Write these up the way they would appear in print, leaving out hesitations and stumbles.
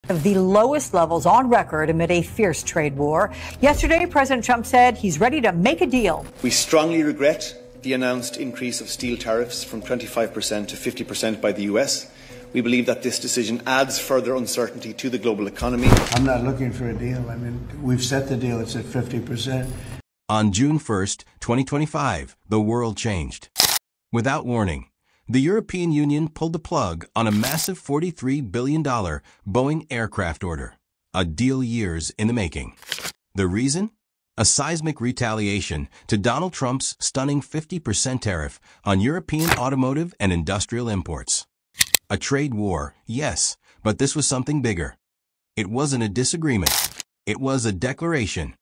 Of the lowest levels on record amid a fierce trade war. Yesterday, President Trump said he's ready to make a deal. We strongly regret the announced increase of steel tariffs from 25% to 50% by the US. We believe that this decision adds further uncertainty to the global economy. I'm not looking for a deal. I mean, we've set the deal. It's at 50%. On June 1st, 2025, the world changed. Without warning, the European Union pulled the plug on a massive $43 billion Boeing aircraft order, a deal years in the making. The reason? A seismic retaliation to Donald Trump's stunning 50% tariff on European automotive and industrial imports. A trade war, yes, but this was something bigger. It wasn't a disagreement. It was a declaration.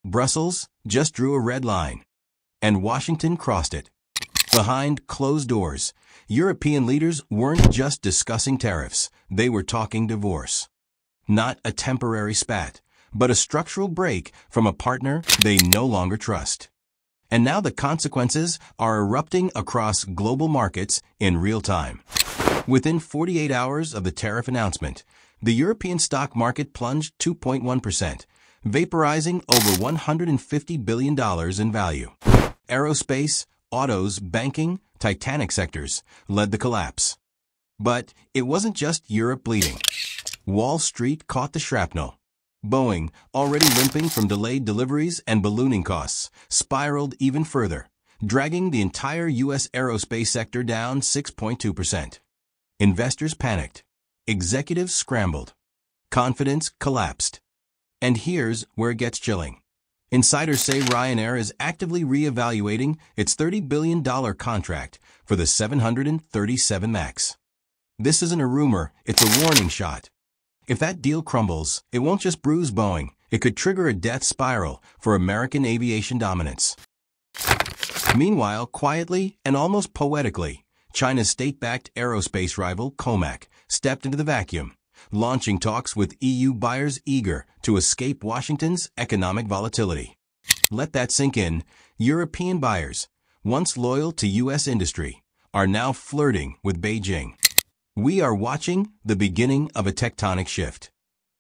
Brussels just drew a red line, and Washington crossed it. Behind closed doors, European leaders weren't just discussing tariffs, they were talking divorce. Not a temporary spat, but a structural break from a partner they no longer trust. And now the consequences are erupting across global markets in real time. Within 48 hours of the tariff announcement, the European stock market plunged 2.1%, vaporizing over $150 billion in value. Aerospace, autos, banking, Titanic sectors led the collapse. But it wasn't just Europe bleeding. Wall Street caught the shrapnel. Boeing, already limping from delayed deliveries and ballooning costs, spiraled even further, dragging the entire U.S. aerospace sector down 6.2%. Investors panicked. Executives scrambled. Confidence collapsed. And here's where it gets chilling. Insiders say Ryanair is actively re-evaluating its $30 billion contract for the 737 MAX. This isn't a rumor, it's a warning shot. If that deal crumbles, it won't just bruise Boeing, it could trigger a death spiral for American aviation dominance. Meanwhile, quietly and almost poetically, China's state-backed aerospace rival COMAC stepped into the vacuum, launching talks with EU buyers eager to escape Washington's economic volatility. Let that sink in. European buyers, once loyal to U.S. industry, are now flirting with Beijing. We are watching the beginning of a tectonic shift.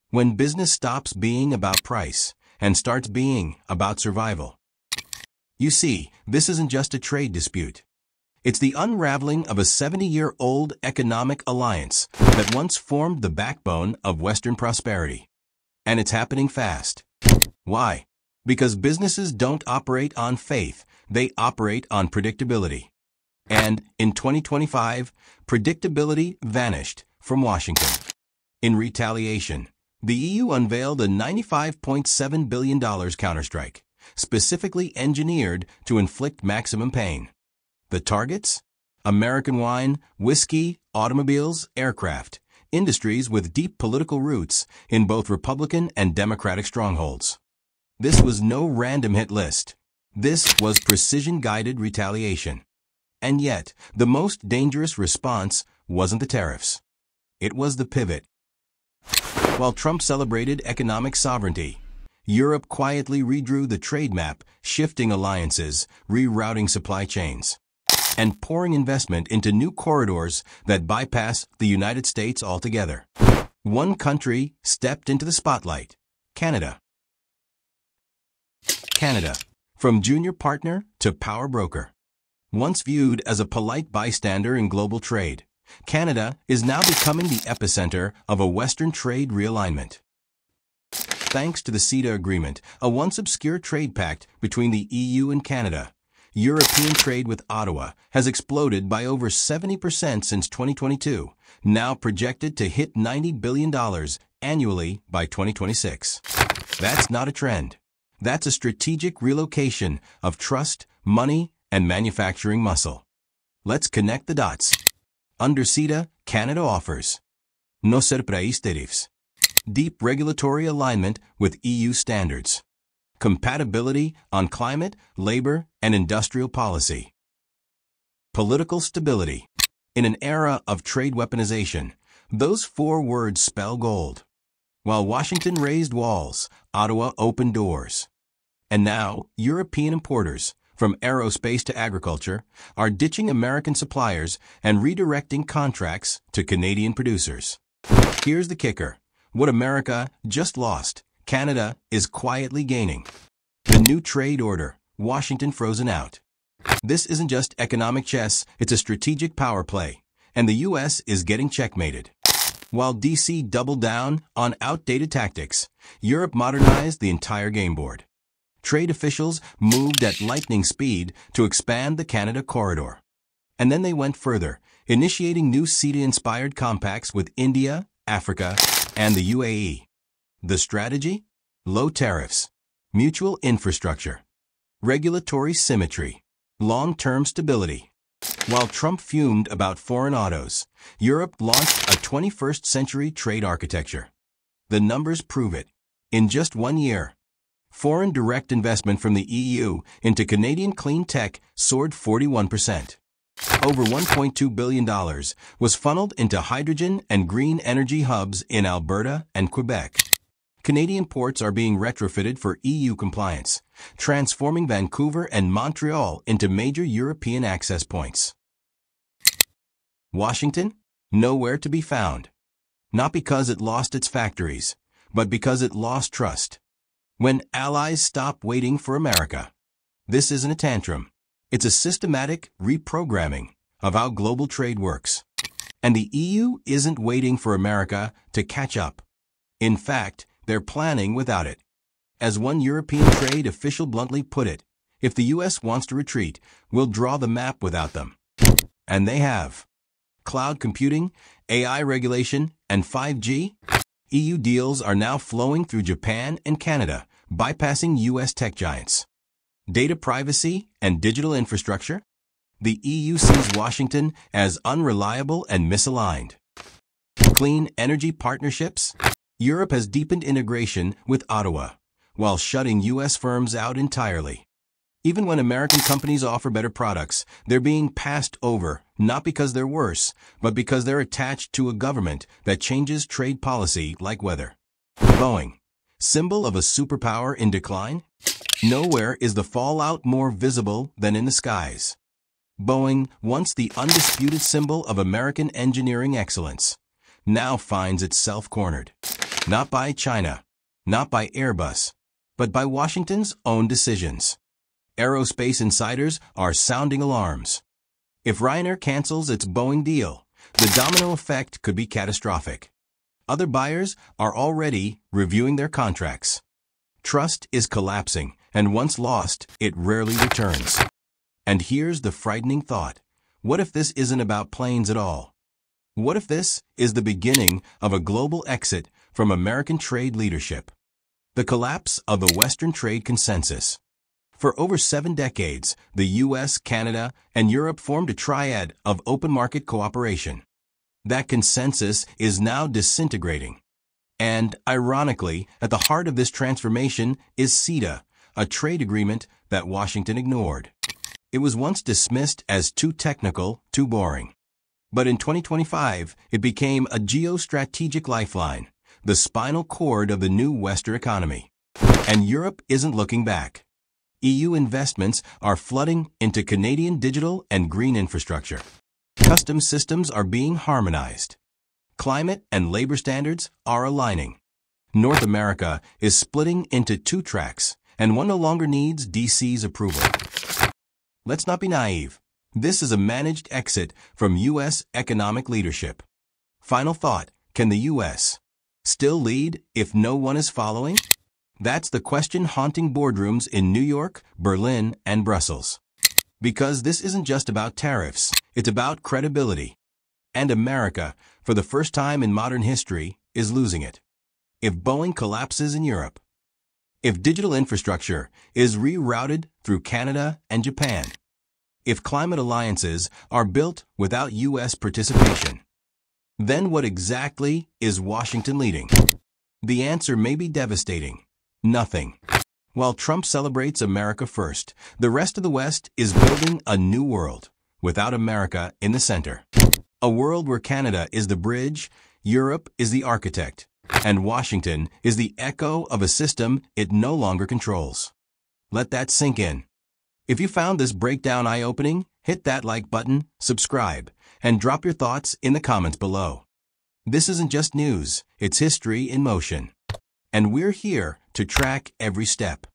When business stops being about price and starts being about survival. You see, this isn't just a trade dispute. It's the unraveling of a 70-year-old economic alliance that once formed the backbone of Western prosperity. And it's happening fast. Why? Because businesses don't operate on faith, they operate on predictability. And in 2025, predictability vanished from Washington. In retaliation, the EU unveiled a $95.7 billion counterstrike, specifically engineered to inflict maximum pain. The targets? American wine, whiskey, automobiles, aircraft, industries with deep political roots in both Republican and Democratic strongholds. This was no random hit list. This was precision-guided retaliation. And yet, the most dangerous response wasn't the tariffs. It was the pivot. While Trump celebrated economic sovereignty, Europe quietly redrew the trade map, shifting alliances, rerouting supply chains, and pouring investment into new corridors that bypass the United States altogether. One country stepped into the spotlight: Canada. Canada, from junior partner to power broker. Once viewed as a polite bystander in global trade, Canada is now becoming the epicenter of a Western trade realignment. Thanks to the CETA agreement, a once obscure trade pact between the EU and Canada, European trade with Ottawa has exploded by over 70% since 2022, now projected to hit $90 billion annually by 2026. That's not a trend. That's a strategic relocation of trust, money, and manufacturing muscle. Let's connect the dots. Under CETA, Canada offers no surprise tariffs, deep regulatory alignment with EU standards, compatibility on climate, labor, and industrial policy, political stability. In an era of trade weaponization, those four words spell gold. While Washington raised walls, Ottawa opened doors. And now, European importers, from aerospace to agriculture, are ditching American suppliers and redirecting contracts to Canadian producers. Here's the kicker. What America just lost, Canada is quietly gaining. The new trade order, Washington frozen out. This isn't just economic chess, it's a strategic power play, and the U.S. is getting checkmated. While D.C. doubled down on outdated tactics, Europe modernized the entire game board. Trade officials moved at lightning speed to expand the Canada corridor. And then they went further, initiating new CETA-inspired compacts with India, Africa, and the UAE. The strategy? Low tariffs, mutual infrastructure, regulatory symmetry, long-term stability. While Trump fumed about foreign autos, Europe launched a 21st century trade architecture. The numbers prove it. In just 1 year, foreign direct investment from the EU into Canadian clean tech soared 41%. Over $1.2 billion was funneled into hydrogen and green energy hubs in Alberta and Quebec. Canadian ports are being retrofitted for EU compliance, transforming Vancouver and Montreal into major European access points. Washington? Nowhere to be found. Not because it lost its factories, but because it lost trust. When allies stop waiting for America. This isn't a tantrum. It's a systematic reprogramming of how global trade works. And the EU isn't waiting for America to catch up. In fact, they're planning without it. As one European trade official bluntly put it, if the U.S. wants to retreat, we'll draw the map without them. And they have. Cloud computing, AI regulation, and 5G? EU deals are now flowing through Japan and Canada, bypassing U.S. tech giants. Data privacy and digital infrastructure? The EU sees Washington as unreliable and misaligned. Clean energy partnerships? Europe has deepened integration with Ottawa, while shutting U.S. firms out entirely. Even when American companies offer better products, they're being passed over, not because they're worse, but because they're attached to a government that changes trade policy like weather. Boeing, symbol of a superpower in decline? Nowhere is the fallout more visible than in the skies. Boeing, once the undisputed symbol of American engineering excellence, now finds itself cornered. Not by China, not by Airbus, but by Washington's own decisions. Aerospace insiders are sounding alarms. If Ryanair cancels its Boeing deal, the domino effect could be catastrophic. Other buyers are already reviewing their contracts. Trust is collapsing, and once lost, it rarely returns. And here's the frightening thought. What if this isn't about planes at all? What if this is the beginning of a global exit from American trade leadership? The collapse of the Western trade consensus. For over 7 decades, the U.S., Canada, and Europe formed a triad of open market cooperation. That consensus is now disintegrating. And, ironically, at the heart of this transformation is CETA, a trade agreement that Washington ignored. It was once dismissed as too technical, too boring. But in 2025, it became a geostrategic lifeline, the spinal cord of the new Western economy. And Europe isn't looking back. EU investments are flooding into Canadian digital and green infrastructure. Customs systems are being harmonized. Climate and labor standards are aligning. North America is splitting into 2 tracks, and one no longer needs DC's approval. Let's not be naive. This is a managed exit from U.S. economic leadership. Final thought, can the U.S. still lead if no one is following? That's the question haunting boardrooms in New York, Berlin, and Brussels. Because this isn't just about tariffs, it's about credibility. And America, for the first time in modern history, is losing it. If Boeing collapses in Europe, if digital infrastructure is rerouted through Canada and Japan, if climate alliances are built without U.S. participation, then what exactly is Washington leading? The answer may be devastating. Nothing. While Trump celebrates America first, the rest of the West is building a new world, without America in the center. A world where Canada is the bridge, Europe is the architect, and Washington is the echo of a system it no longer controls. Let that sink in. If you found this breakdown eye-opening, hit that like button, subscribe, and drop your thoughts in the comments below. This isn't just news, it's history in motion. And we're here to track every step.